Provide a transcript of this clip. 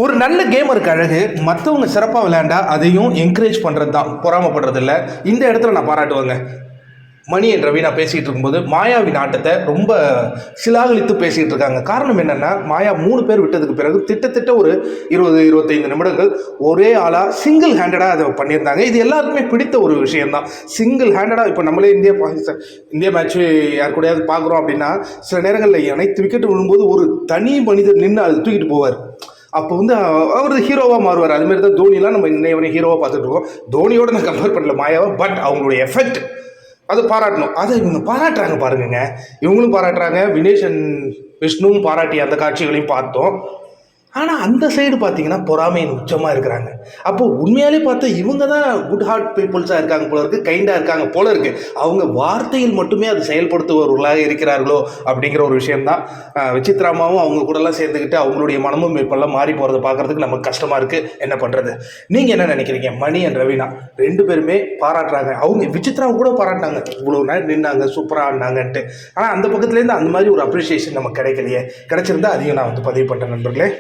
ஒரு நல்ல கேமருக்கு அழகு மற்றவங்க சிறப்பாக விளையாண்டா அதையும் என்கரேஜ் பண்ணுறது தான், பொறாமப்படுறது இல்லை. இந்த இடத்துல நான் பாராட்டுவேங்க. மணி என் ரவீனா பேசிகிட்டு இருக்கும்போது மாயாவின் ஆட்டத்தை ரொம்ப சிலாகலித்து பேசிகிட்டு இருக்காங்க. காரணம் என்னென்னா, மாயா 3 பேர் விட்டதுக்கு பிறகு கிட்டத்தட்ட ஒரு 20-25 நிமிடங்கள் ஒரே ஆளாக சிங்கிள் ஹேண்டடாக அதை பண்ணியிருந்தாங்க. இது எல்லாருக்குமே பிடித்த ஒரு விஷயம்தான். சிங்கிள் ஹேண்டடாக இப்போ நம்மளே இந்தியா மேட்ச்சு யார் கூடயாவது பார்க்குறோம் அப்படின்னா, சில நேரங்களில் அனைத்து விக்கெட்டு விழும்போது ஒரு தனி மனிதர் நின்று அதை தூக்கிட்டு போவார். அப்போ வந்து அவர் ஹீரோவாக மாறுவார். அதுமாரி தான் தோனிலாம் நம்ம இன்னைய ஹீரோவாக பார்த்துட்டு இருக்கோம். தோனியோட நான் கம்பேர் பண்ணல மாயாவை, பட் அவங்களுடைய எஃபெக்ட் அது பாராட்டணும். அதை இவங்க பாராட்டுறாங்க பாருங்க. இவங்களும் பாராட்டுறாங்க, வினேஷ் அண்ட் விஷ்ணுவும் பாராட்டி அந்த காட்சிகளையும் பார்த்தோம். ஆனால் அந்த சைடு பார்த்தீங்கன்னா பொறாமையின் உச்சமாக இருக்கிறாங்க. அப்போது உண்மையாலே பார்த்தா இவங்க தான் குட் ஹார்ட் பீப்புள்ஸாக இருக்காங்க போல இருக்குது, கைண்டாக இருக்காங்க போல இருக்குது. அவங்க வார்த்தையில் மட்டுமே அது செயல்படுத்துபவர்களாக இருக்கிறார்களோ அப்படிங்கிற ஒரு விஷயம்தான். விசித்ராமாவும் அவங்க கூடலாம் சேர்ந்துக்கிட்டு அவங்களுடைய மனமும் இப்போல்லாம் மாறி போகிறத பார்க்குறதுக்கு நமக்கு கஷ்டமாக இருக்குது. என்ன பண்ணுறது? நீங்கள் என்ன நினைக்கிறீங்க? மணி அண்ட் ரவீனா 2 பேருமே பாராட்டுறாங்க. அவங்க விசித்ராவை கூட பாராட்டினாங்க, இவ்வளோ நேரம் நின்னாங்க, சூப்பராக ஆடினாங்கன்ட்டு. ஆனால் அந்த பக்கத்துலேருந்து அந்த மாதிரி ஒரு அப்ரிஷியேஷன் நமக்கு கிடைக்கலையே. கிடைச்சிருந்தா அதையும் நான் வந்து பதிவு பண்ணுறேன் நண்பர்களே.